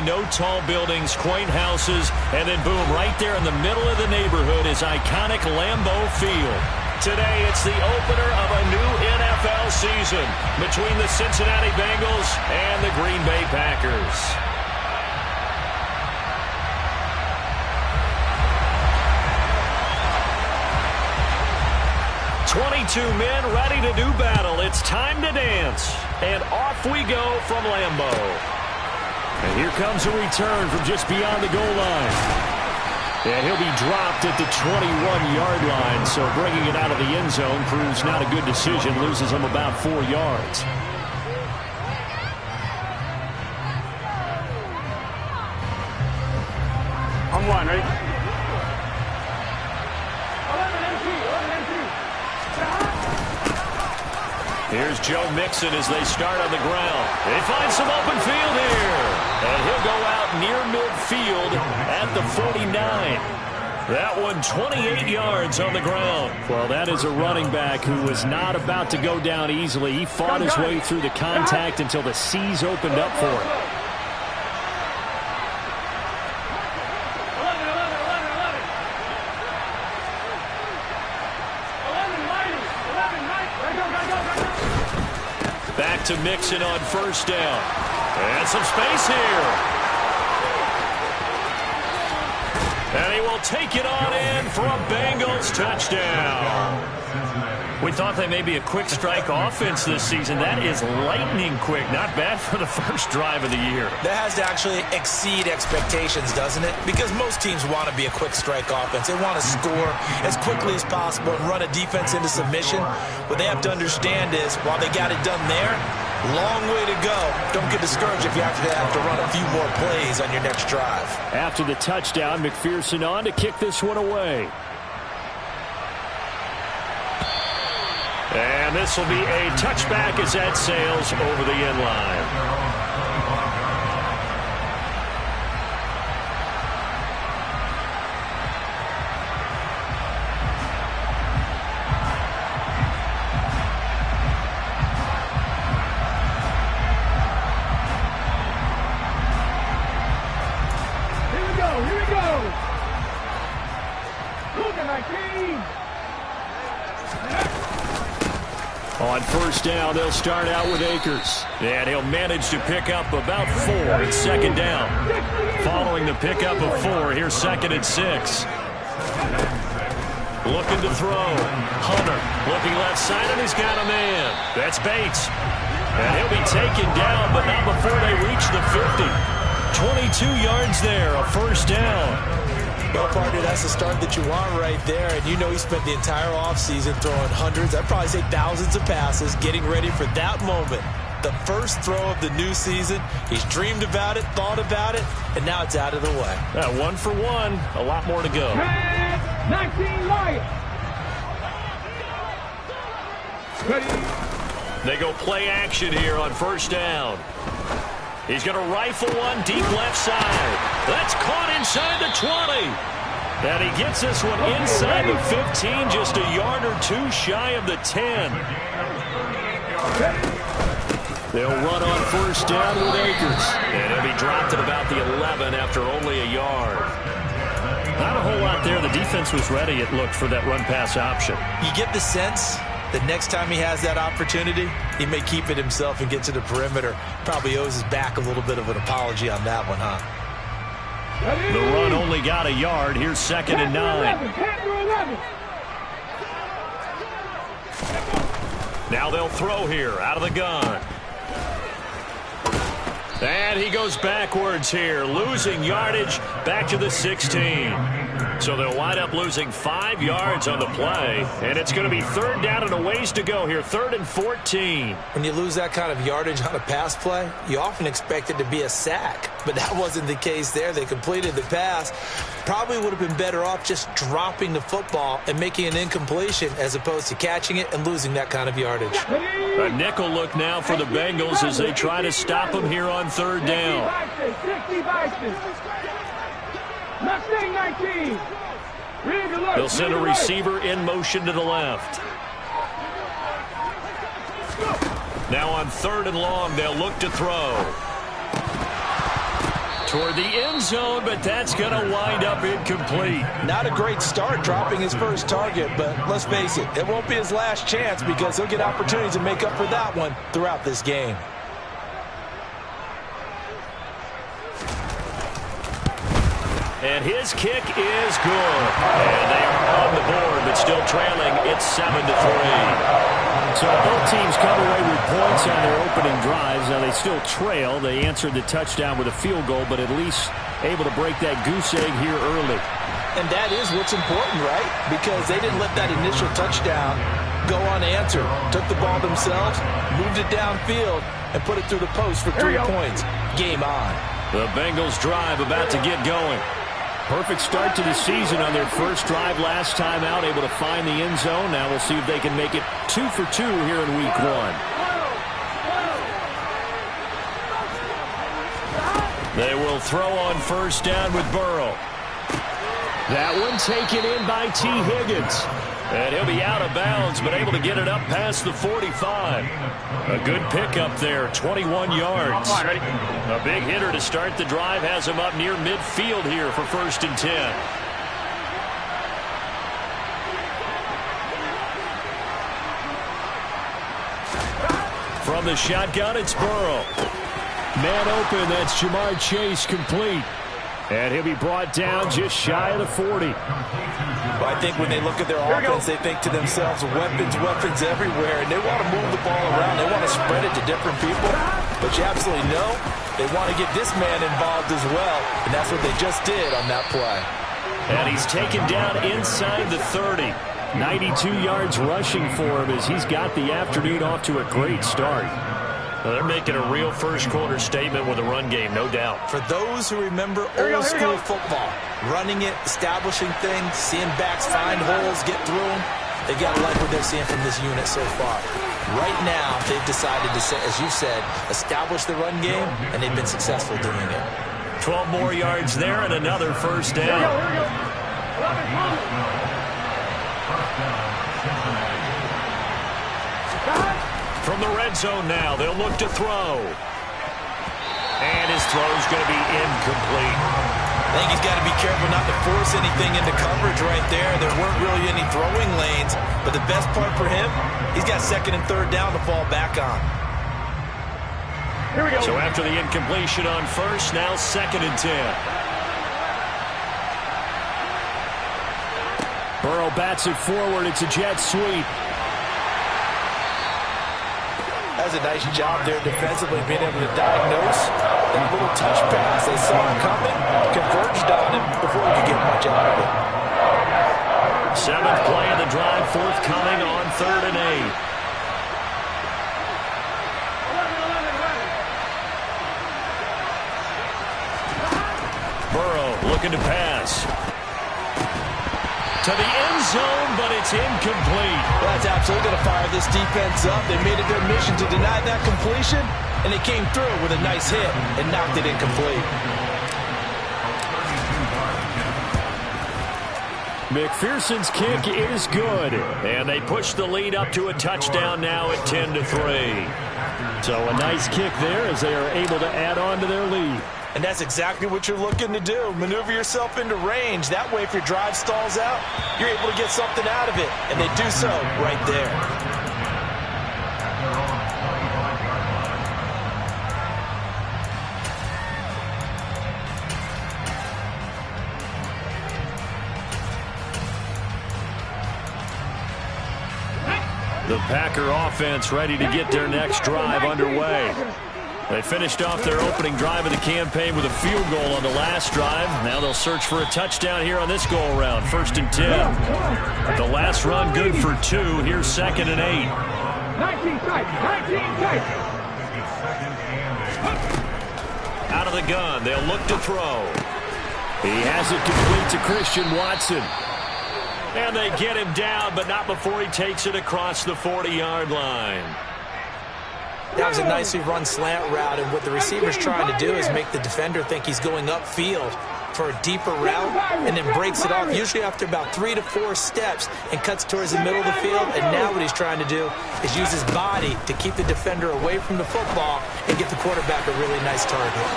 no tall buildings, quaint houses, and then boom, right there in the middle of the neighborhood is iconic Lambeau Field. Today, it's the opener of a new NFL season between the Cincinnati Bengals and the Green Bay Packers. 22 men ready to do battle. It's time to dance. And off we go from Lambeau. And here comes a return from just beyond the goal line. And he'll be dropped at the 21-yard line. So bringing it out of the end zone proves not a good decision. Loses him about 4 yards. On one, right? Here's Joe Mixon as they start on the ground. They find some open field here. And he'll go out near midfield at the 49. That one 28 yards on the ground. Well, that is a running back who was not about to go down easily. He fought his way through the contact until the seas opened up for him. Back to Mixon on first down. And some space here. And he will take it on in for a Bengals touchdown. We thought they may be a quick strike offense this season. That is lightning quick. Not bad for the first drive of the year. That has to actually exceed expectations, doesn't it? Because most teams want to be a quick strike offense. They want to score as quickly as possible and run a defense into submission. What they have to understand is, while they got it done there, long way to go. Don't get discouraged if you have to run a few more plays on your next drive. After the touchdown, McPherson on to kick this one away. And this will be a touchback as that sails over the end line. On first down, they'll start out with Akers. And he'll manage to pick up about 4. It's second down. Following the pickup of 4, here's second and 6. Looking to throw. Hunter looking left side, and he's got a man. That's Bates. And he'll be taken down, but not before they reach the 50. 22 yards there, a first down. Well, partner, that's the start that you want right there. And you know he spent the entire offseason throwing hundreds, I'd probably say thousands of passes, getting ready for that moment. The first throw of the new season. He's dreamed about it, thought about it, and now it's out of the way. 1 for 1. A lot more to go. 19 Lions. They go play action here on first down. He's going to rifle one deep left side. That's caught inside the 20. And he gets this one inside the 15, just a yard or 2 shy of the 10. They'll run on first down with Akers. And he'll be dropped at about the 11 after only a yard. Not a whole lot there. The defense was ready, it looked, for that run-pass option. You get the sense that next time he has that opportunity, he may keep it himself and get to the perimeter. Probably owes his back a little bit of an apology on that one, huh? The run only got a yard. Here's second and 9. Now they'll throw here out of the gun. And he goes backwards here, losing yardage back to the 16. So they'll wind up losing 5 yards on the play. And it's going to be third down and a ways to go here, 3rd and 14. When you lose that kind of yardage on a pass play, you often expect it to be a sack. But that wasn't the case there. They completed the pass. Probably would have been better off just dropping the football and making an incompletion as opposed to catching it and losing that kind of yardage. A nickel look now for the Bengals as they try to stop him here on third down. They'll send a receiver in motion to the left. Now on 3rd and long, they'll look to throw. toward the end zone, but that's going to wind up incomplete. Not a great start dropping his first target, but let's face it, it won't be his last chance because he'll get opportunities to make up for that one throughout this game. And his kick is good. And they are on the board, but still trailing. It's 7-3. So both teams come away with points on their opening drives. Now they still trail. They answered the touchdown with a field goal, but at least able to break that goose egg here early. And that is what's important, right? Because they didn't let that initial touchdown go unanswered. Took the ball themselves, moved it downfield, and put it through the post for 3 points. Game on. The Bengals drive about to get going. Perfect start to the season on their first drive last time out, able to find the end zone. Now we'll see if they can make it 2 for 2 here in week 1. They will throw on first down with Burrow. That one taken in by T. Higgins. And he'll be out of bounds, but able to get it up past the 45. A good pickup there, 21 yards. A big hitter to start the drive has him up near midfield here for 1st and 10. From the shotgun, it's Burrow. Man open, that's Jamar Chase complete. And he'll be brought down just shy of the 40. Well, I think when they look at their offense, they think to themselves, weapons, weapons everywhere. And they want to move the ball around. They want to spread it to different people. But you absolutely know they want to get this man involved as well. And that's what they just did on that play. And he's taken down inside the 30. 92 yards rushing for him as he's got the afternoon off to a great start. Well, they're making a real first-quarter statement with a run game, no doubt. For those who remember old-school football, running it, establishing things, seeing backs find holes, get through them, they got to like what they're seeing from this unit so far. Right now, they've decided to, as you said, establish the run game, and they've been successful doing it. 12 more yards there and another first down. From the red zone now, they'll look to throw. And his throw's going to be incomplete. I think he's got to be careful not to force anything into coverage right there. There weren't really any throwing lanes, but the best part for him, he's got 2nd and 3rd down to fall back on. Here we go. So after the incompletion on first, now 2nd and 10. Burrow bats it forward. It's a jet sweep. That's a nice job there defensively, being able to diagnose that little touch pass. They saw him coming, converged on him before he could get much out of it. 7th play of the drive, forthcoming on 3rd and 8. Burrow looking to pass. To the end zone, but it's incomplete. Well, that's absolutely going to fire this defense up. They made it their mission to deny that completion, and they came through with a nice hit and knocked it incomplete. McPherson's kick is good, and they push the lead up to a touchdown now at 10-3. So a nice kick there as they are able to add on to their lead. And that's exactly what you're looking to do. Maneuver yourself into range. That way, if your drive stalls out, you're able to get something out of it. And they do so right there. The Packer offense ready to get their next drive underway. They finished off their opening drive of the campaign with a field goal on the last drive. Now they'll search for a touchdown here on this go-around. 1st and 10. The last run good for 2. Here's 2nd and 8. 19 tight. 19 tight. Out of the gun. They'll look to throw. He has it complete to Christian Watson. And they get him down, but not before he takes it across the 40-yard line. That was a nicely run slant route, and what the receiver's trying to do is make the defender think he's going upfield for a deeper route, and then breaks it off, usually after about 3 to 4 steps, and cuts towards the middle of the field. And now what he's trying to do is use his body to keep the defender away from the football and get the quarterback a really nice target.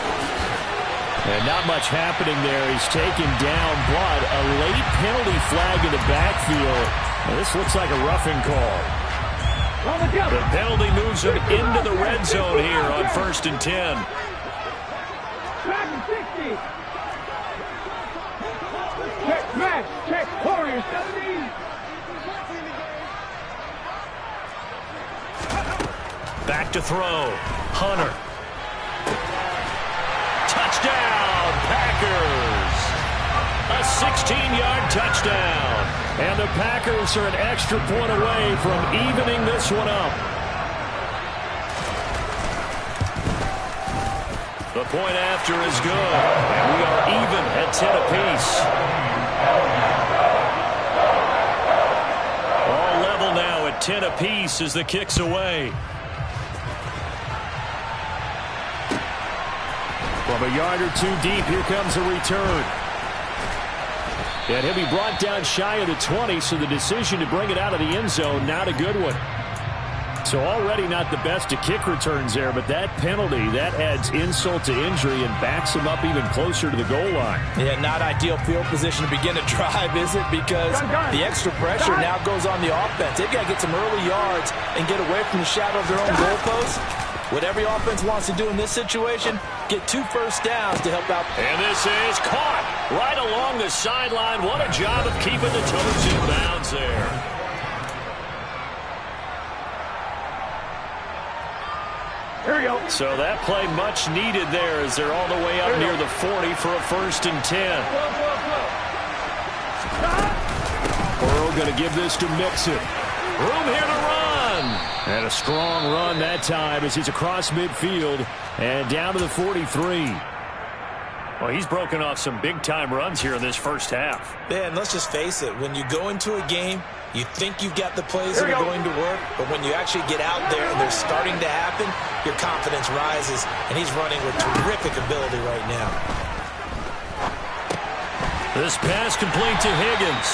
And not much happening there. He's taken down, but a late penalty flag in the backfield. Now, this looks like a roughing call. The penalty moves him into the red zone here on 1st and 10. Back and 60. Check, match, check, Warriors 17. Back to throw. Hunter. Touchdown, Packers! A 16-yard touchdown. And the Packers are an extra point away from evening this one up. The point after is good. And we are even at 10 apiece. All level now at 10 apiece as the kick's away. From a yard or two deep, here comes a return. And he'll be brought down shy of the 20, so the decision to bring it out of the end zone, not a good one. So already not the best of kick returns there, but that penalty, that adds insult to injury and backs him up even closer to the goal line. Yeah, not ideal field position to begin a drive, is it? Because the extra pressure now goes on the offense. They've got to get some early yards and get away from the shadow of their own goalposts. What every offense wants to do in this situation, get 2 first downs to help out. And this is caught right along the sideline. What a job of keeping the toes in bounds there. Here we go. So that play much needed there as they're all the way up near the 40 for a 1st and 10. Burrow going to give this to Mixon. Room here to run. And a strong run that time as he's across midfield and down to the 43. Well, he's broken off some big-time runs here in this first half. Yeah, and let's just face it. When you go into a game, you think you've got the plays that are going to work, but when you actually get out there and they're starting to happen, your confidence rises, and he's running with terrific ability right now. This pass complete to Higgins.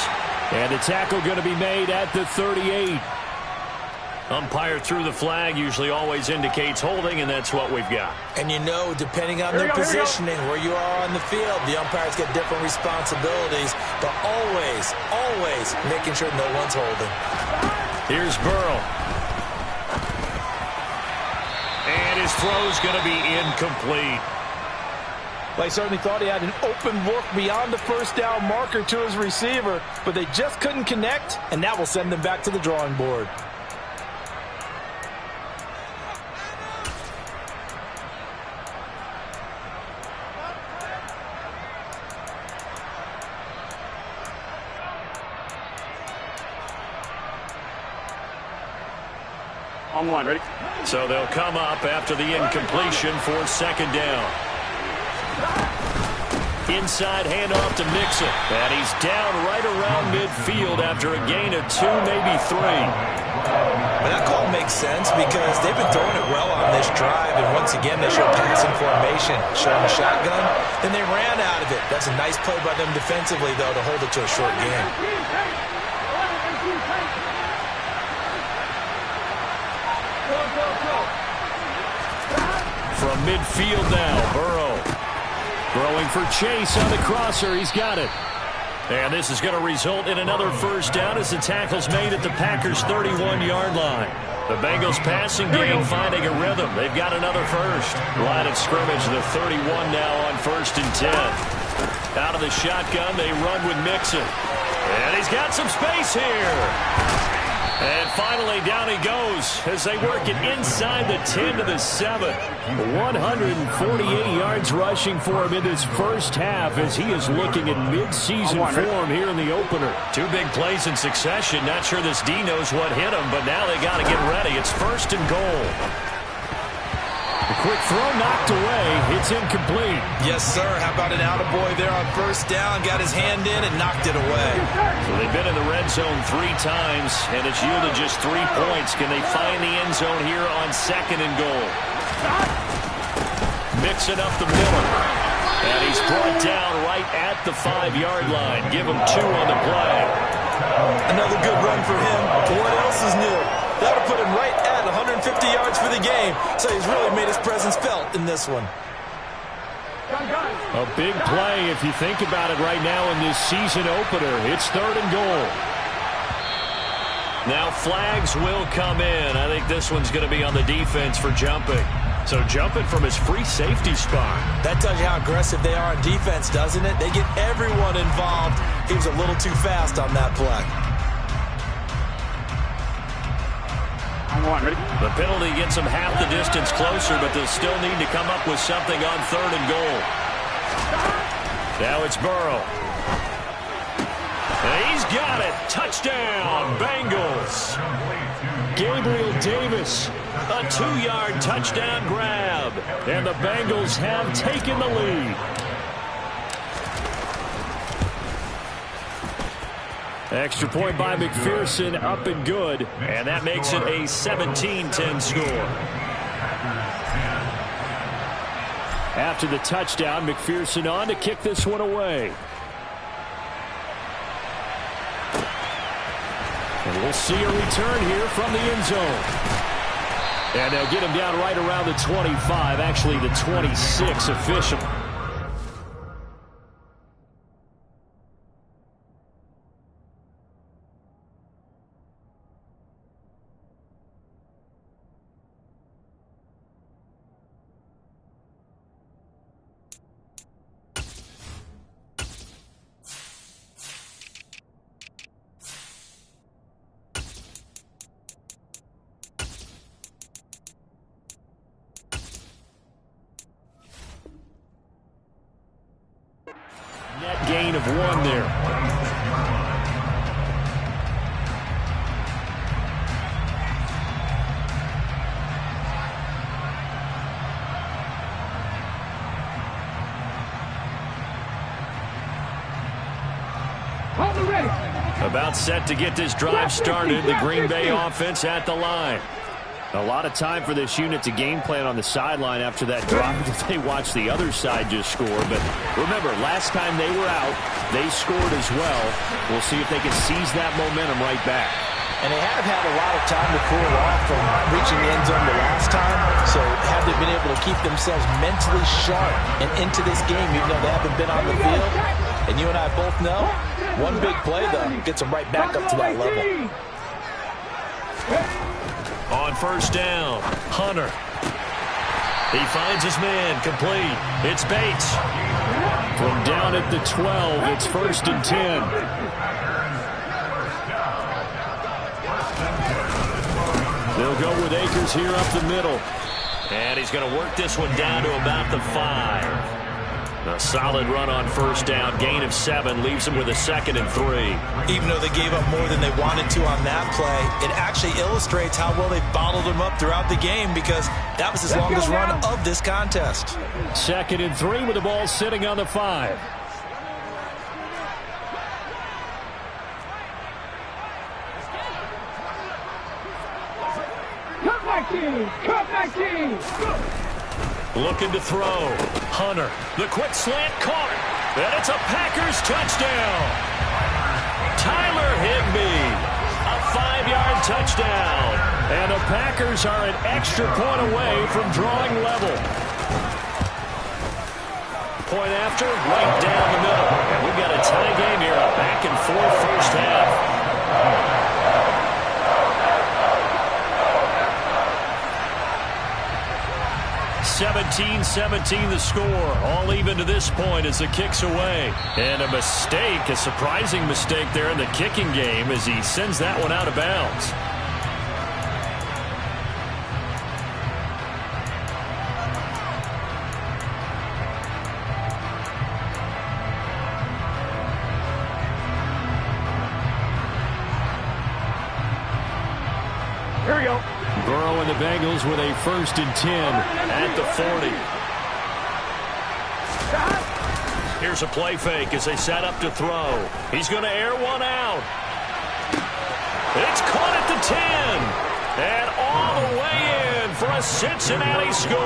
And the tackle going to be made at the 38. Umpire threw the flag, usually always indicates holding, and that's what we've got. And you know, depending on their positioning, where you are on the field, the umpires get different responsibilities, but always, always making sure no one's holding. Here's Burrow. And his throw's going to be incomplete. Well, he certainly thought he had an open look beyond the first down marker to his receiver, but they just couldn't connect, and that will send them back to the drawing board. On one, ready? So they'll come up after the incompletion for 2nd down. Inside handoff to Mixon. And he's down right around midfield after a gain of 2, maybe 3. But that call makes sense because they've been throwing it well on this drive, and once again they showed passing formation, showing the shotgun. Then they ran out of it. That's a nice play by them defensively, though, to hold it to a short gain. From midfield now, Burrow. Throwing for Chase on the crosser. He's got it. And this is going to result in another first down as the tackle's made at the Packers' 31-yard line. The Bengals passing game finding a rhythm. They've got another first. Line of scrimmage, the 31 now on 1st and 10. Out of the shotgun, they run with Mixon. And he's got some space here. And finally, down he goes as they work it inside the 10 to the 7. 148 yards rushing for him in this first half as he is looking in mid-season form here in the opener. 2 big plays in succession. Not sure this D knows what hit him, but now they got to get ready. It's 1st and goal. A quick throw knocked away. It's incomplete. Yes, sir. How about an attaboy there on 1st down? Got his hand in and knocked it away. So they've been in the red zone 3 times, and it's yielded just 3 points. Can they find the end zone here on 2nd and goal? Mixing up the middle. And he's brought down right at the 5-yard line. Give him 2 on the play. Another good run for him. What else is new? That'll put him right at 150 yards for the game. So he's really made his presence felt in this one. Gun. A big play if you think about it right now in this season opener. It's 3rd and goal. Now flags will come in. I think this one's going to be on the defense for jumping. So jumping from his free safety spot. That tells you how aggressive they are on defense, doesn't it? They get everyone involved. He was a little too fast on that play. Ready? The penalty gets them half the distance closer, but they'll still need to come up with something on 3rd and goal. Now it's Burrow. And he's got it. Touchdown, Bengals. Gabriel Davis, a 2-yard touchdown grab. And the Bengals have taken the lead. Extra point by McPherson, up and good. And that makes it a 17-10 score. After the touchdown, McPherson on to kick this one away. And we'll see a return here from the end zone. And they'll get him down right around the 25, actually the 26 official. Net gain of 1 there. About set to get this drive started. The Green Bay offense at the line. A lot of time for this unit to game plan on the sideline after that drop. They watched the other side just score. But remember, last time they were out, they scored as well. We'll see if they can seize that momentum right back. And they have had a lot of time to cool off from reaching the end zone the last time. So have they been able to keep themselves mentally sharp and into this game, even though they haven't been on the field? And you and I both know, one big play, though, gets them right back up to that level. On 1st down, Hunter. He finds his man, complete. It's Bates. From down at the 12, it's 1st and 10. They'll go with Akers here up the middle. And he's going to work this one down to about the 5. A solid run on 1st down. Gain of 7 leaves them with a 2nd and 3. Even though they gave up more than they wanted to on that play, it actually illustrates how well they bottled them up throughout the game because that was his longest run of this contest. 2nd and 3 with the ball sitting on the 5. Cut back team! Cut back team! Looking to throw. Hunter. The quick slant caught. And it's a Packers touchdown. Tyler Higbee. A 5-yard touchdown. And the Packers are an extra point away from drawing level. Point after, right down the middle. And we've got a tie game here. A back and forth first half. 17-17 the score. All even to this point as the kick's away. And a mistake, a surprising mistake there in the kicking game as he sends that one out of bounds. Here we go. Burrow and the Bengals with a 1st and 10 at the 40. Here's a play fake as they set up to throw. He's going to air one out. It's caught at the 10. And all the way in for a Cincinnati score.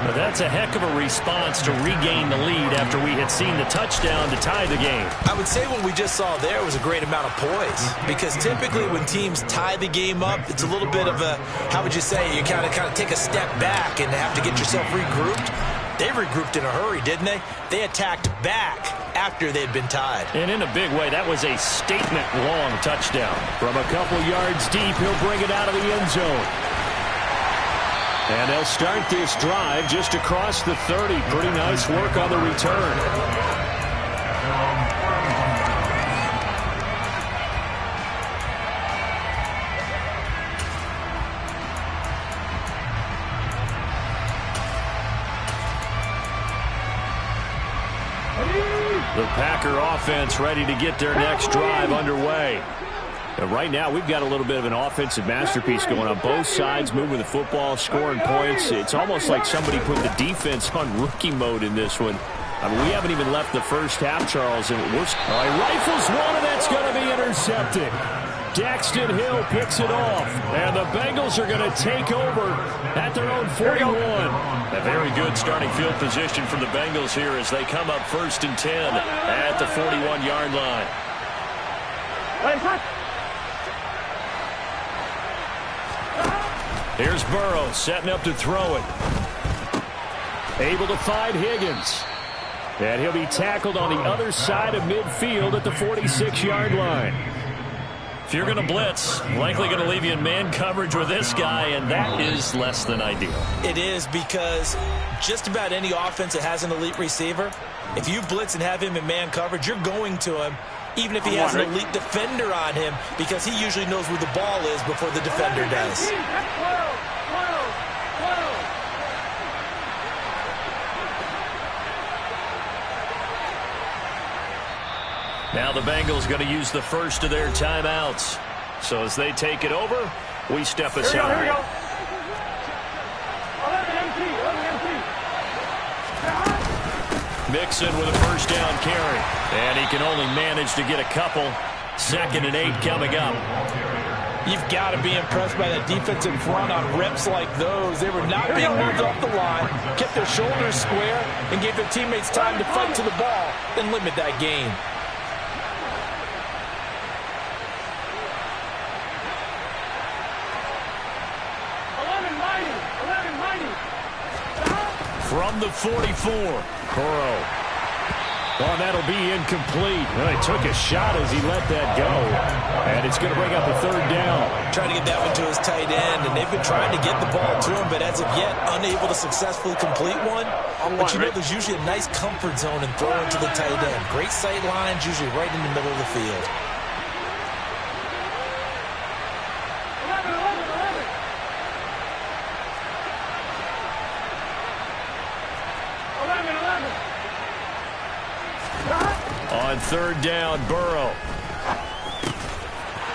But that's a heck of a response to regain the lead after we had seen the touchdown to tie the game. I would say what we just saw there was a great amount of poise, because typically when teams tie the game up, it's a little bit of a, how would you say, you kind of take a step back and have to get yourself regrouped. They regrouped in a hurry, didn't they? They attacked back after they'd been tied. And in a big way, that was a statement-long touchdown. From a couple yards deep, he'll bring it out of the end zone. And they'll start this drive just across the 30. Pretty nice work on the return. The Packer offense ready to get their next drive underway. And right now, we've got a little bit of an offensive masterpiece going on both sides, moving the football, scoring points. It's almost like somebody put the defense on rookie mode in this one. I mean, we haven't even left the first half, Charles, and we're... All right, rifles one, and that's going to be intercepted. Daxton Hill picks it off, and the Bengals are going to take over at their own 41. A very good starting field position for the Bengals here as they come up 1st and 10 at the 41-yard line. Here's Burrow setting up to throw it. Able to find Higgins. And he'll be tackled on the other side of midfield at the 46-yard line. If you're going to blitz, likely going to leave you in man coverage with this guy, and that is less than ideal. It is, because just about any offense that has an elite receiver, if you blitz and have him in man coverage, you're going to him, even if he has an elite defender on him, because he usually knows where the ball is before the defender does. Now the Bengals going to use the first of their timeouts. So as they take it over, we step aside. Here we go. Mixon with a first down carry. And he can only manage to get a couple. 2nd and 8 coming up. You've got to be impressed by that defensive front on reps like those. They were not being moved off the line, kept their shoulders square, and gave their teammates time to fight to the ball and limit that gain. From the 44, Burrow. Oh, that'll be incomplete. Well, he took a shot as he let that go. And it's going to bring up a 3rd down. Trying to get that one to his tight end, and they've been trying to get the ball to him, but as of yet, unable to successfully complete one. But you know, there's usually a nice comfort zone in throwing to the tight end. Great sight lines, usually right in the middle of the field. On 3rd down, Burrow.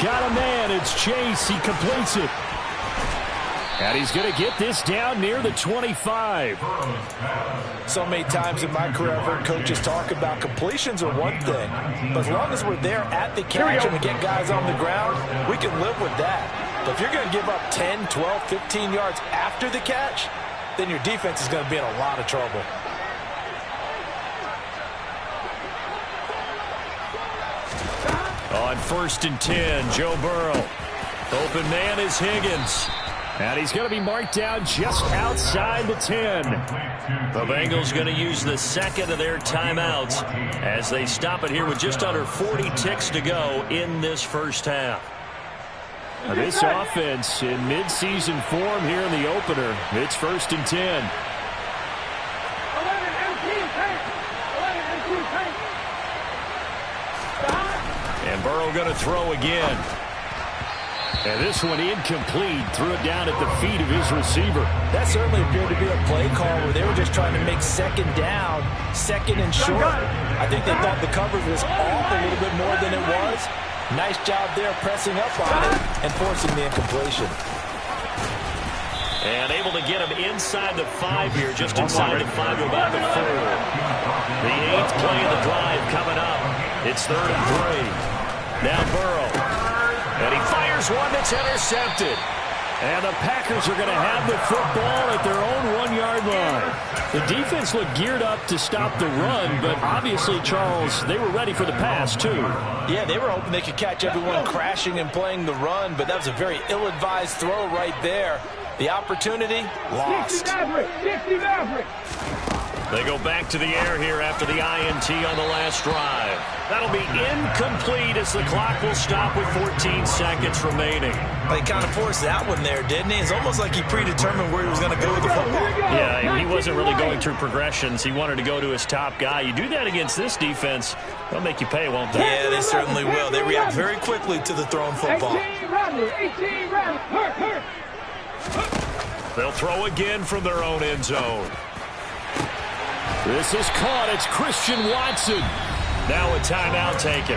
Got a man, it's Chase, he completes it. And he's going to get this down near the 25. So many times in my career, I've heard coaches talk about completions are one thing. But as long as we're there at the catch and we get guys on the ground, we can live with that. But if you're going to give up 10, 12, 15 yards after the catch, then your defense is going to be in a lot of trouble. On 1st and 10, Joe Burrow. Open man is Higgins. And he's going to be marked down just outside the 10. The Bengals going to use the 2nd of their timeouts as they stop it here with just under 40 ticks to go in this first half. Now this offense in midseason form here in the opener. It's 1st and 10. And Burrow going to throw again. And this one incomplete. Threw it down at the feet of his receiver. That certainly appeared to be a play call where they were just trying to make 2nd down, 2nd and short. I think they thought the coverage was off a little bit more than it was. Nice job there pressing up on it and forcing the incompletion. And able to get him inside the 5 here, just inside the 5 to about the 4. The 8th play of the drive coming up. It's 3rd and 3. Now Burrow. And he fires one that's intercepted. And the Packers are going to have the football at their own 1-yard line. The defense looked geared up to stop the run, but obviously, Charles, they were ready for the pass, too. Yeah, they were hoping they could catch everyone crashing and playing the run, but that was a very ill-advised throw right there. The opportunity, lost. 60 Maverick. They go back to the air here after the INT on the last drive. That'll be incomplete as the clock will stop with 14 seconds remaining. He kind of forced that one there, didn't he? It's almost like he predetermined where he was going to go with the football. Yeah, he wasn't really going through progressions. He wanted to go to his top guy. You do that against this defense, they'll make you pay, won't they? Yeah, they certainly will. They react very quickly to the thrown football. 18 Rattler. Hurt. They'll throw again from their own end zone. This is caught. It's Christian Watson. Now a timeout taken.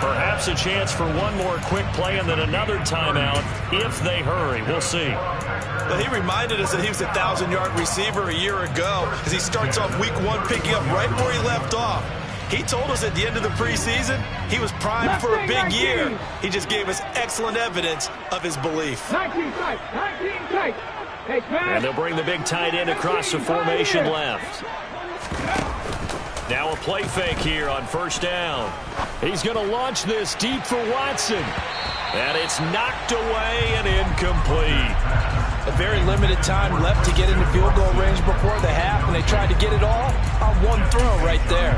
Perhaps a chance for one more quick play and then another timeout if they hurry. We'll see. Well, he reminded us that he was a 1,000-yard receiver a year ago as he starts off week 1 picking up right where he left off. He told us at the end of the preseason he was primed for a big year. He just gave us excellent evidence of his belief. 19 tight. And they'll bring the big tight end across the formation left. Now a play fake here on first down. He's going to launch this deep for Watson. And it's knocked away and incomplete. A very limited time left to get into field goal range before the half, and they tried to get it all on one throw right there.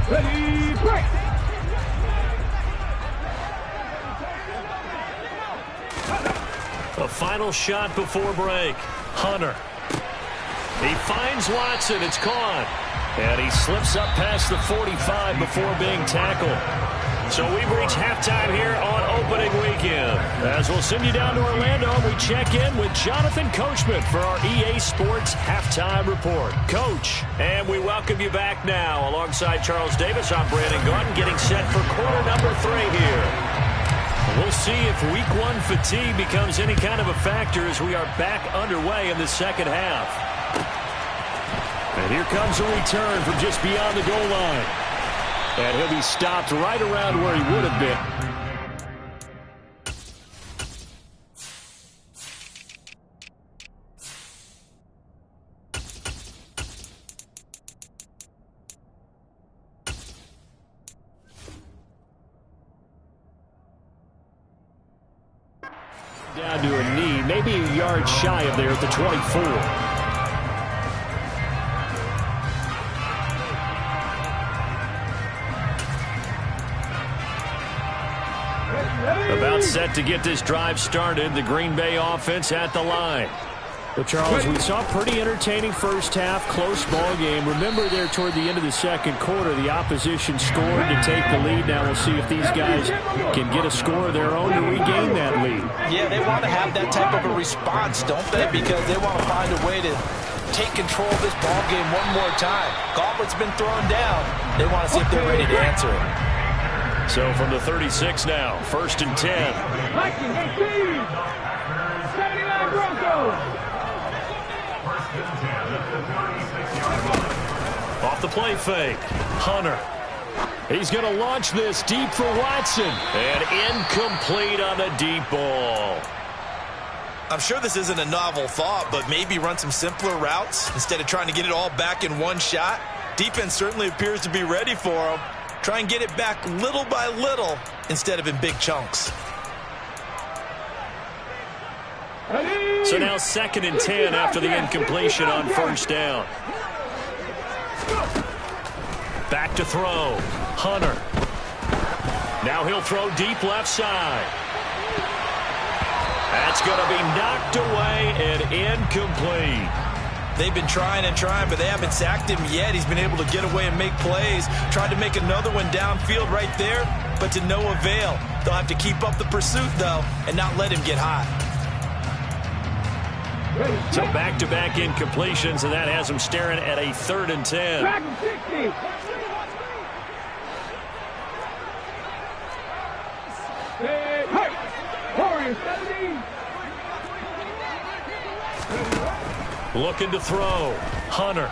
Ready, break. A final shot before break. Hunter. He finds Watson. It's caught. And he slips up past the 45 before being tackled. So we've reached halftime here on opening weekend. As we'll send you down to Orlando, we check in with Jonathan Coachman for our EA Sports Halftime Report. Coach, and we welcome you back now. Alongside Charles Davis, I'm Brandon Gaudin, getting set for quarter number 3 here. We'll see if week 1 fatigue becomes any kind of a factor as we are back underway in the second half. And here comes a return from just beyond the goal line. And he'll be stopped right around where he would have been. Down to a knee, maybe a yard shy of there at the 24. About set to get this drive started, the Green Bay offense at the line. Well, Charles, we saw a pretty entertaining first half, close ball game. Remember there toward the end of the second quarter, the opposition scored to take the lead. Now we'll see if these guys can get a score of their own to regain that lead. Yeah, they want to have that type of a response, don't they? Because they want to find a way to take control of this ball game one more time. Gauntlet's been thrown down. They want to see if they're ready to answer it. So from the 36 now, 1st and 10. Vikings 18. 79 Broncos. Off the play fake. Hunter. He's going to launch this deep for Watson. And incomplete on the deep ball. I'm sure this isn't a novel thought, but maybe run some simpler routes instead of trying to get it all back in one shot. Defense certainly appears to be ready for him. Try and get it back little by little instead of in big chunks. So now 2nd and 10 after the incompletion on first down. Back to throw. Hunter. Now he'll throw deep left side. That's going to be knocked away and incomplete. They've been trying and trying, but they haven't sacked him yet. He's been able to get away and make plays. Tried to make another one downfield right there, but to no avail. They'll have to keep up the pursuit, though, and not let him get hot. So back-to-back incompletions, and that has him staring at a 3rd and 10. Looking to throw. Hunter.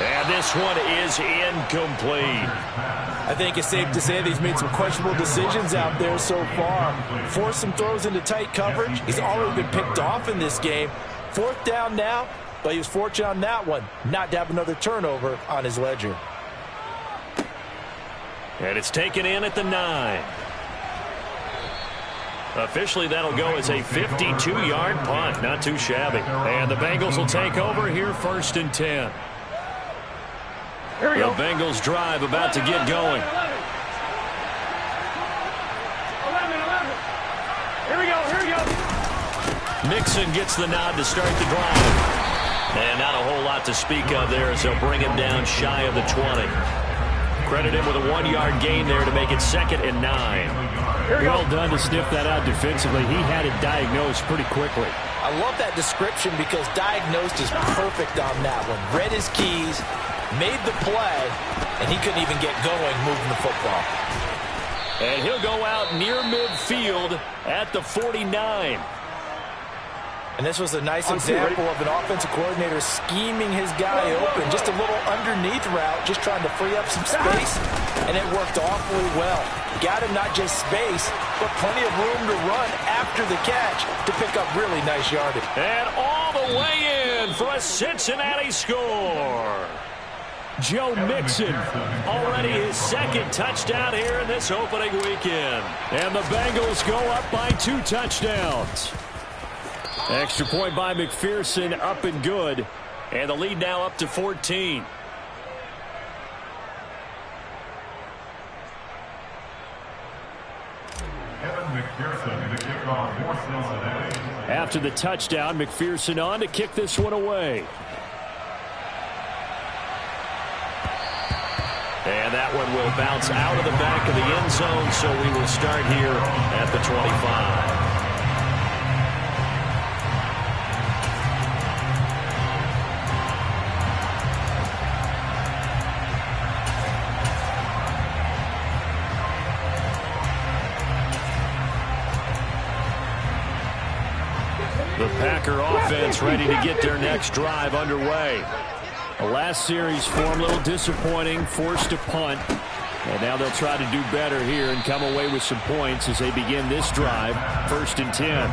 And this one is incomplete. I think it's safe to say that he's made some questionable decisions out there so far. Forced some throws into tight coverage. He's already been picked off in this game. 4th down now, but he was fortunate on that one not to have another turnover on his ledger. And it's taken in at the 9. Officially, that'll go as a 52-yard punt. Not too shabby. And the Bengals will take over here 1st and 10. Here we go. The Bengals drive about to get going. 11. Here we go. Mixon gets the nod to start the drive. And not a whole lot to speak of there as they'll bring him down shy of the 20. Credit him with a 1-yard gain there to make it 2nd and 9. Well done to sniff that out defensively. He had it diagnosed pretty quickly. I love that description because diagnosed is perfect on that one. Read his keys, made the play, and he couldn't even get going moving the football. And he'll go out near midfield at the 49. And this was a nice example of an offensive coordinator scheming his guy open. Just a little underneath route, just trying to free up some space, and it worked awfully well. Got him not just space, but plenty of room to run after the catch to pick up really nice yardage. And all the way in for a Cincinnati score. Joe Mixon, already his 2nd touchdown here in this opening weekend. And the Bengals go up by 2 touchdowns. Extra point by McPherson, up and good. And the lead now up to 14. After the touchdown, McPherson on to kick this one away. And that one will bounce out of the back of the end zone, so we will start here at the 25. The Packer offense ready to get their next drive underway. The last series form a little disappointing, forced to punt. And now they'll try to do better here and come away with some points as they begin this drive, 1st and 10.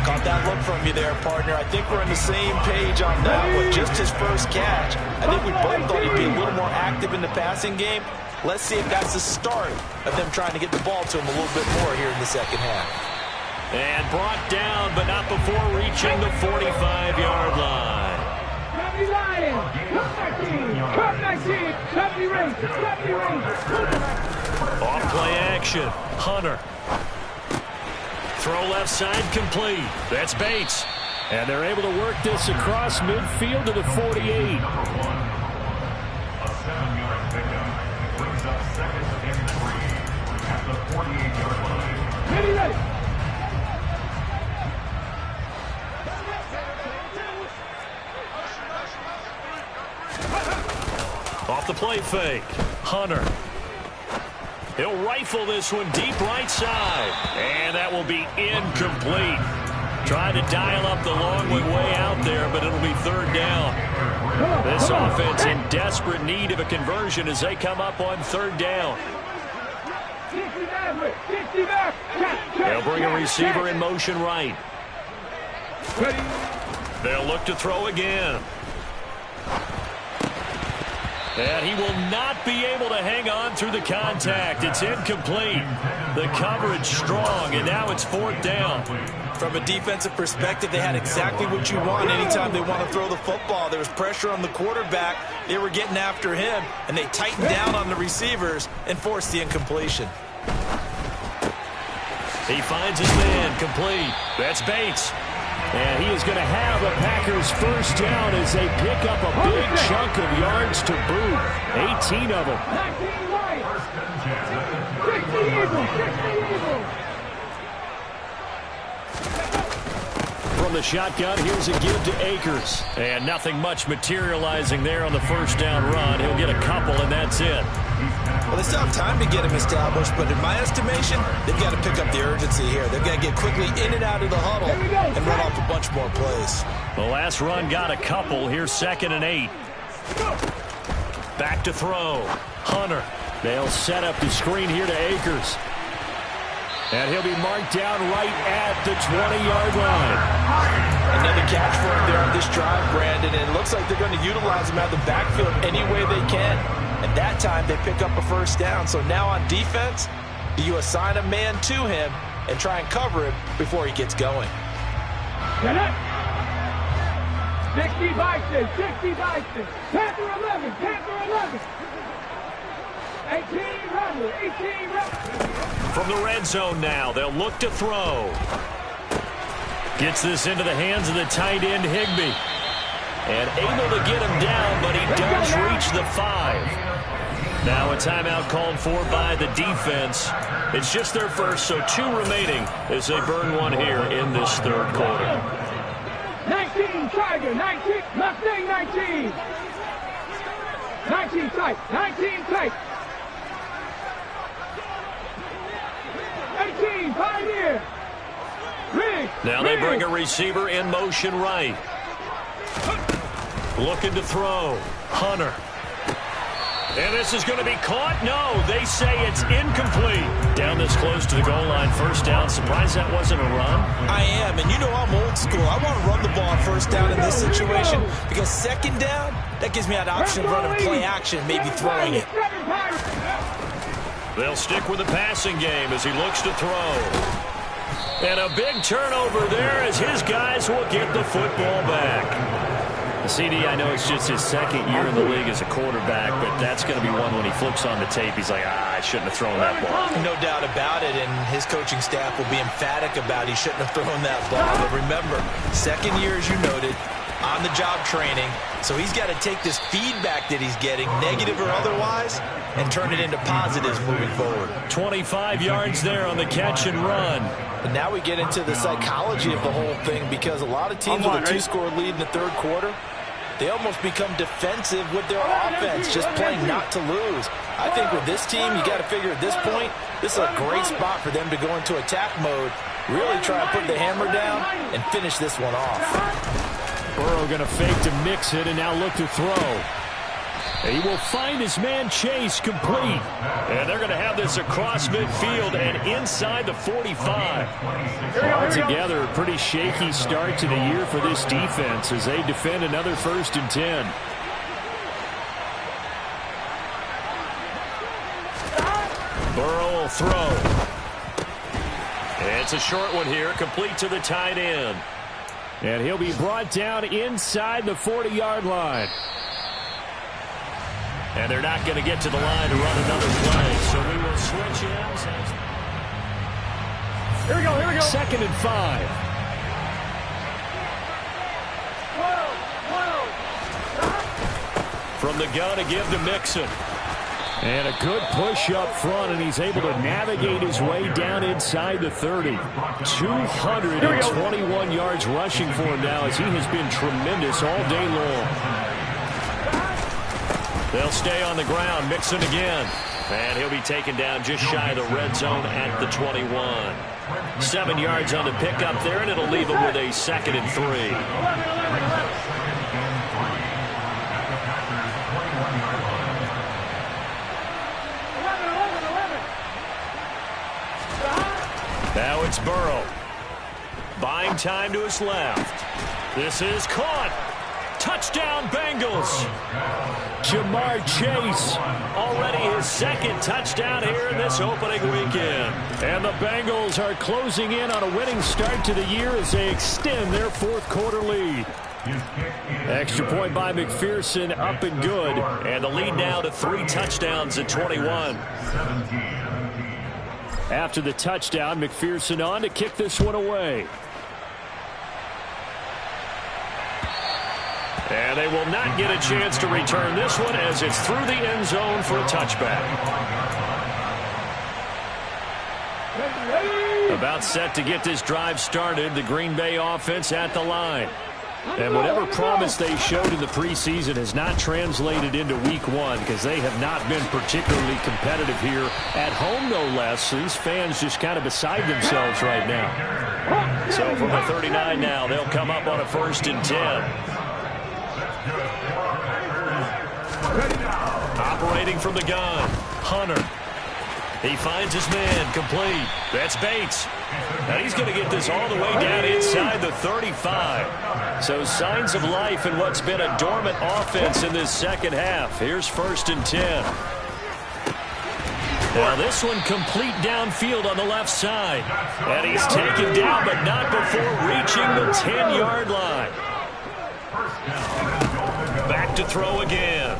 Caught that look from you there, partner. I think we're on the same page on that one. Just his first catch. I think we both thought he'd be a little more active in the passing game. Let's see if that's the start of them trying to get the ball to him a little bit more here in the second half. And brought down, but not before reaching the 45-yard line. Off play action. Hunter. Throw left side complete. That's Bates. And they're able to work this across midfield to the 48. A 7-yard pickup brings up 2nd and 3 at the 48-yard line. Ready. Off the play fake. Hunter. He'll rifle this one deep right side. And that will be incomplete. Trying to dial up the long way out there, but it'll be 3rd down. This offense in desperate need of a conversion as they come up on 3rd down. They'll bring a receiver in motion right. They'll look to throw again. And he will not be able to hang on through the contact. It's incomplete. The coverage strong, and now it's 4th down. From a defensive perspective, they had exactly what you want anytime they want to throw the football. There was pressure on the quarterback. They were getting after him, and they tightened down on the receivers and forced the incompletion. He finds his man complete. That's Bates. And he is going to have a Packers first down as they pick up a big chunk of yards to boot. 18 of them. From the shotgun, here's a give to Akers. And nothing much materializing there on the first down run. He'll get a couple, and that's it. Well, they still have time to get him established, but in my estimation, they've got to pick up the urgency here. They've got to get quickly in and out of the huddle and run off a bunch more plays. The last run got a couple. Here's 2nd and 8. Back to throw. Hunter. They'll set up the screen here to Akers. And he'll be marked down right at the 20-yard line. Another catch for him there on this drive, Brandon. And it looks like they're going to utilize him out of the backfield any way they can. And that time they pick up a first down. So now on defense, do you assign a man to him and try and cover him before he gets going? Get up. 60 Bison, 60 Bison. Panther 11, Panther 11. 18 Rebel, 18 Rebel. From the red zone now, they'll look to throw. Gets this into the hands of the tight end, Higbee. And able to get him down, but he does reach the 5. Now a timeout called for by the defense. It's just their first, so 2 remaining as they burn one here in this third quarter. 19 Tiger, 19, Mustang 19. 19 tight, 19 tight. 18 Pioneer. Now they bring a receiver in motion right. Looking to throw. Hunter. And this is going to be caught? No, they say it's incomplete. Down this close to the goal line, first down. Surprised that wasn't a run? I am, and you know I'm old school. I want to run the ball first down in this situation because second down, that gives me an option of running play action, maybe throwing it. They'll stick with the passing game as he looks to throw. And a big turnover there as his guys will get the football back. CD, I know it's just his second year in the league as a quarterback, but that's going to be one when he flips on the tape, he's like, I shouldn't have thrown that ball. No doubt about it, and his coaching staff will be emphatic about he shouldn't have thrown that ball. But remember, second year, as you noted, on-the-job training, so he's got to take this feedback that he's getting, negative or otherwise, and turn it into positives moving forward. 25 yards there on the catch and run. And now we get into the psychology of the whole thing because a lot of teams with a 2-score lead in the third quarter, they almost become defensive with their offense, just playing not to lose. I think with this team, you got to figure at this point, this is a great spot for them to go into attack mode, really try and put the hammer down and finish this one off. Burrow going to fake to mix it and now look to throw. He will find his man Chase complete. And they're going to have this across midfield and inside the 45. Altogether, a pretty shaky start to the year for this defense as they defend another 1st and 10. Burrow will throw. It's a short one here, complete to the tight end. And he'll be brought down inside the 40-yard line. And they're not going to get to the line to run another play, so we will switch in. Here we go, here we go. 2nd and 5. From the gun to give to Mixon. And a good push up front, and he's able to navigate his way down inside the 30. 221 yards rushing for him now as he has been tremendous all day long. They'll stay on the ground. Mixon again. And he'll be taken down just shy of the red zone at the 21. 7 yards on the pickup there, and it'll leave him with a 2nd and 3. Now it's Burrow. Buying time to his left. This is caught. Touchdown, Bengals. Jamar Chase. Already his 2nd touchdown here in this opening weekend. And the Bengals are closing in on a winning start to the year as they extend their 4th quarter lead. Extra point by McPherson, up and good. And the lead now to 3 touchdowns at 21. After the touchdown, McPherson on to kick this one away. And they will not get a chance to return this one as it's through the end zone for a touchback. About set to get this drive started, the Green Bay offense at the line. And whatever promise they showed in the preseason has not translated into week 1 because they have not been particularly competitive here at home, no less. These fans just kind of beside themselves right now. So from the 39 now, they'll come up on a 1st and 10. Rotating from the gun, Hunter. He finds his man, complete. That's Bates. And he's going to get this all the way down inside the 35. So signs of life in what's been a dormant offense in this second half. Here's 1st and 10. Now this one complete downfield on the left side. And he's taken down, but not before reaching the 10-yard line. Back to throw again.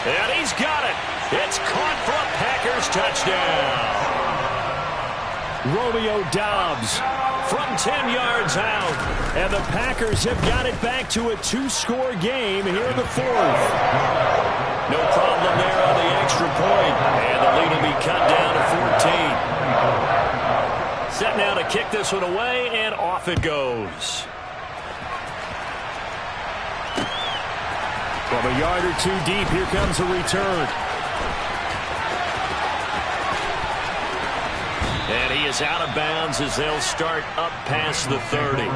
And he's got it. It's caught for a Packers touchdown. Romeo Doubs from 10 yards out. And the Packers have got it back to a 2-score game here in the 4th. No problem there on the extra point. And the lead will be cut down to 14. Set now to kick this one away, and off it goes. From a yard or two deep, here comes a return. And he is out of bounds as they'll start up past the 30.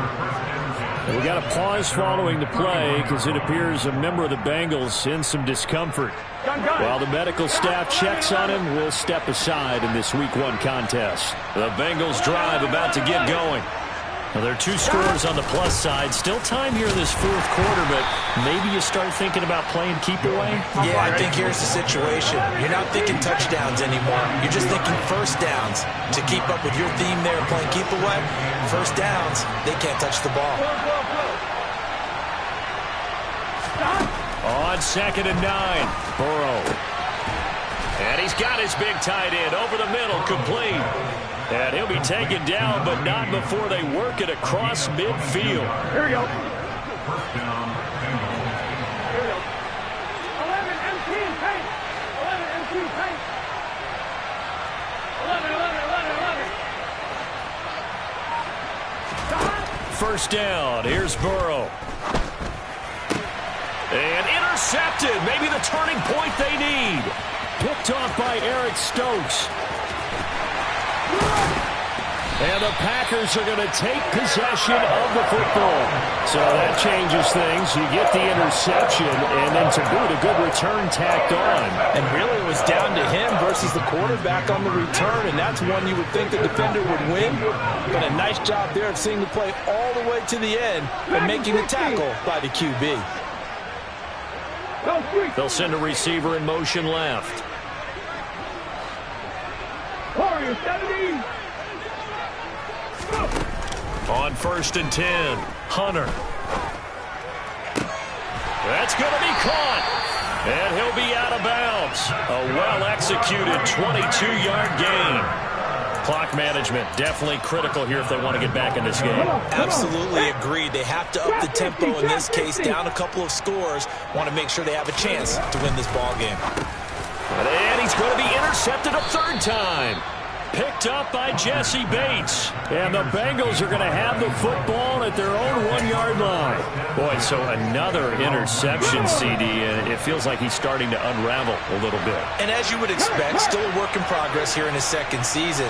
We got a pause following the play because it appears a member of the Bengals in some discomfort. While the medical staff checks on him, we'll step aside in this Week 1 contest. The Bengals drive about to get going. Well, there are 2 scores on the plus side. Still time here in this 4th quarter, but maybe you start thinking about playing keep away? Yeah, I think here's the situation. You're not thinking touchdowns anymore. You're just thinking first downs. To keep up with your theme there, playing keep away, first downs, they can't touch the ball. On 2nd and 9, Burrow. And he's got his big tight end over the middle, complete. And he'll be taken down, but not before they work it across midfield. Here we go. 1st down, Bengals. Here we go. 11 MT paint. 11 MT paint. 11. 1st down. Here's Burrow. And intercepted. Maybe the turning point they need. Picked off by Eric Stokes. And the Packers are going to take possession of the football. So that changes things. You get the interception, and then to boot, a good return tacked on. And really it was down to him versus the quarterback on the return, and that's one you would think the defender would win. But a nice job there of seeing the play all the way to the end and making the tackle by the QB. They'll send a receiver in motion left. Warriors 17. On 1st and 10, Hunter. That's going to be caught. And he'll be out of bounds. A well-executed 22-yard gain. Clock management definitely critical here if they want to get back in this game. Absolutely agreed. They have to up the tempo in this case, down a couple of scores. Want to make sure they have a chance to win this ball game. And he's going to be intercepted a 3rd time. Picked up by Jesse Bates. And the Bengals are going to have the football at their own 1-yard line. Boy, so another interception, CD, and it feels like he's starting to unravel a little bit. And as you would expect, still a work in progress here in his 2nd season.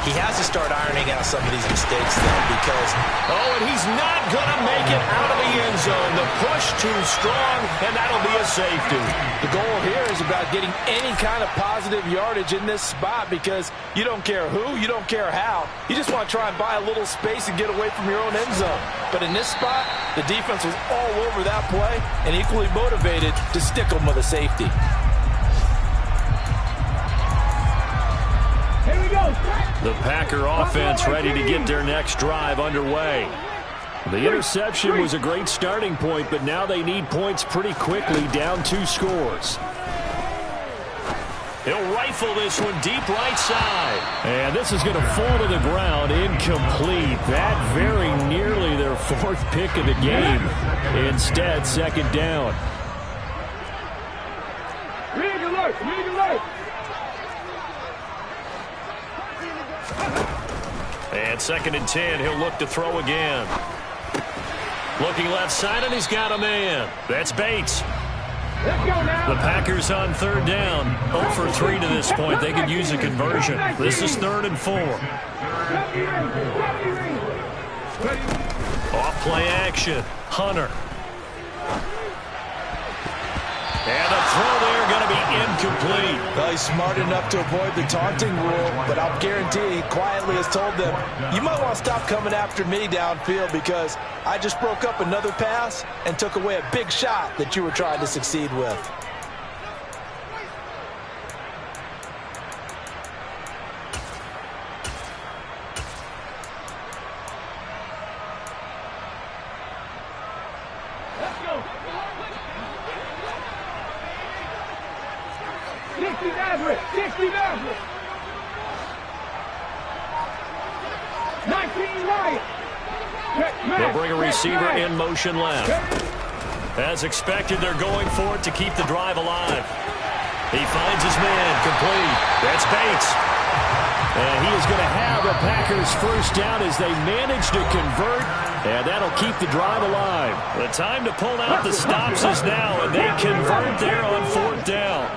He has to start ironing out some of these mistakes, though, because... Oh, and he's not going to make it out of the end zone. The push too strong, and that'll be a safety. The goal here is about getting any kind of positive yardage in this spot because you don't care who, you don't care how. You just want to try and buy a little space and get away from your own end zone. But in this spot, the defense was all over that play and equally motivated to stick them with a safety. Here we go. The Packer offense ready to get their next drive underway. The interception was a great starting point, but now they need points pretty quickly, down 2 scores. He'll rifle this one deep right side. And this is going to fall to the ground, incomplete. That very nearly their 4th pick of the game. Instead, 2nd down. Rig alert. Rig alert. And 2nd and 10, he'll look to throw again. Looking left side, and he's got a man. That's Bates. Let's go now. The Packers on 3rd down. 0 for 3 to this point. They could use a conversion. This is 3rd and 4. Off Play action. Hunter. And the throw there going to be incomplete. Well, he's smart enough to avoid the taunting rule, but I'll guarantee he quietly has told them, you might want to stop coming after me downfield because I just broke up another pass and took away a big shot that you were trying to succeed with. Let's go. 60 average. 60 average. 19 right. They'll bring a receiver in motion left. As expected, they're going for it to keep the drive alive. He finds his man, complete. That's Bates. And he is going to have a Packers first down as they manage to convert, and that'll keep the drive alive. The time to pull out the stops is now, and they convert there on 4th down.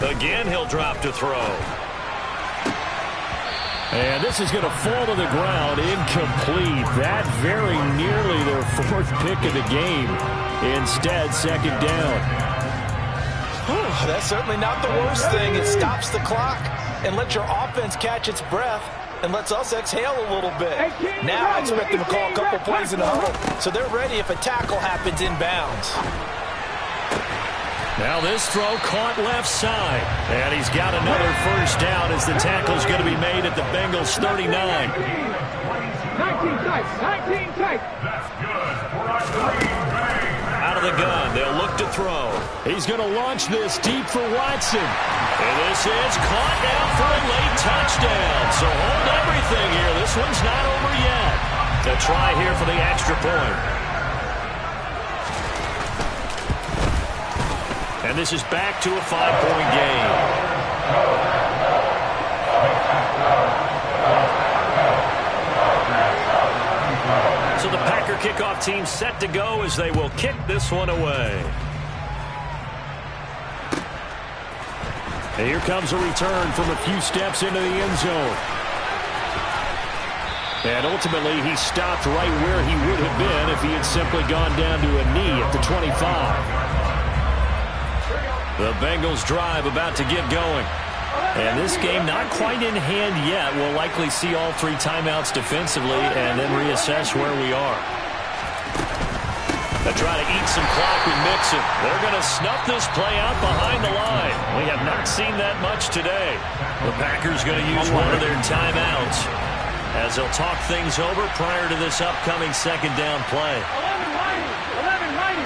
Again, he'll drop to throw. And this is going to fall to the ground, incomplete. That very nearly their 4th pick of the game. Instead, 2nd down. That's certainly not the worst thing. It stops the clock and lets your offense catch its breath and lets us exhale a little bit. Now I expect them to call a couple plays in the huddle, so they're ready if a tackle happens inbounds. Now this throw caught left side. And he's got another first down as the tackle's going to be made at the Bengals 39. 19 tight. 19 tight. That's good for a Green Bay. Out of the gun, they'll look to throw. He's going to launch this deep for Watson. And this is caught down for a late touchdown. So hold everything here. This one's not over yet. A try here for the extra point. And this is back to a 5-point game. So the Packer kickoff team set to go as they will kick this one away. And here comes a return from a few steps into the end zone. And ultimately, he stopped right where he would have been if he had simply gone down to a knee at the 25. The Bengals drive about to get going. And this game not quite in hand yet. We'll likely see all 3 timeouts defensively and then reassess where we are. They try to eat some clock with Mixon. They're going to snuff this play out behind the line. We have not seen that much today. The Packers going to use one of their timeouts as they'll talk things over prior to this upcoming 2nd down play. 11 righty. 11 righty.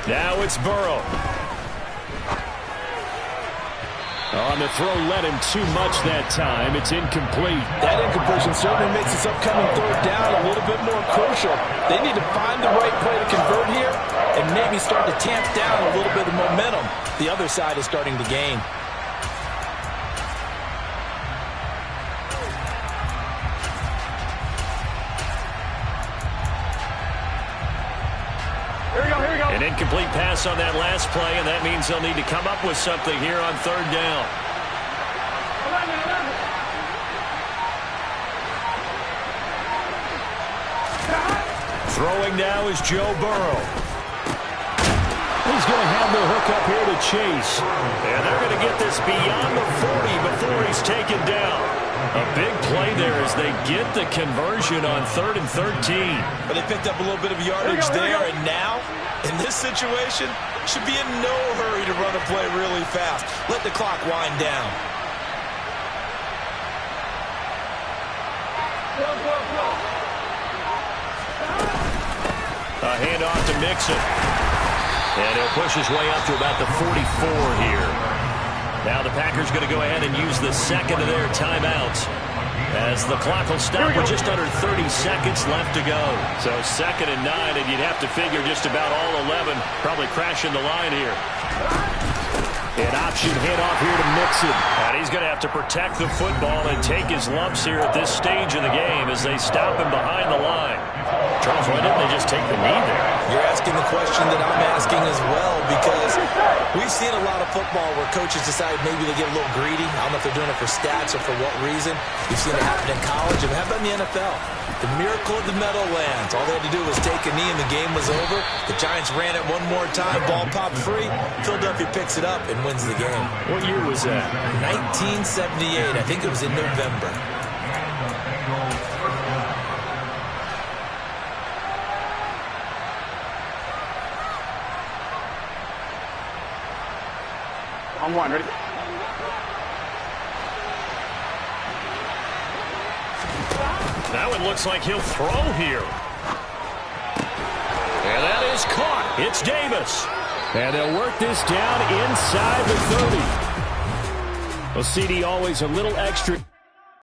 Now it's Burrow. On the throw, led him too much that time. It's incomplete. That incompletion certainly makes this upcoming 3rd down a little bit more crucial. They need to find the right play to convert here and maybe start to tamp down a little bit of momentum. The other side is starting to gain. An incomplete pass on that last play, and that means they'll need to come up with something here on 3rd down. 11. Throwing now is Joe Burrow. He's going to have the hook up here to Chase. And they're going to get this beyond the 40 before he's taken down. A big play there as they get the conversion on 3rd and 13. But they picked up a little bit of yardage there, and now, in this situation, should be in no hurry to run a play really fast. Let the clock wind down. A handoff to Mixon. And he'll push his way up to about the 44 here. Now the Packers going to go ahead and use the 2nd of their timeouts as the clock will stop with just under 30 seconds left to go. So 2nd and 9, and you'd have to figure just about all 11 probably crashing the line here. An option handoff here to Mixon. And he's going to have to protect the football and take his lumps here at this stage of the game as they stop him behind the line. Charles, why didn't they just take the knee there? You're asking the question that I'm asking as well, because we've seen a lot of football where coaches decide maybe they get a little greedy. I don't know if they're doing it for stats or for what reason. We've seen it happen in college and have done in the NFL. The miracle of the Meadowlands. All they had to do was take a knee and the game was over. The Giants ran it one more time. Ball popped free. Philadelphia picks it up and wins the game. What year was that? 1978. I think it was in November. On one, ready? Now it looks like he'll throw here. And that is caught. It's Davis. And they'll work this down inside the 30. Well, CD always a little extra.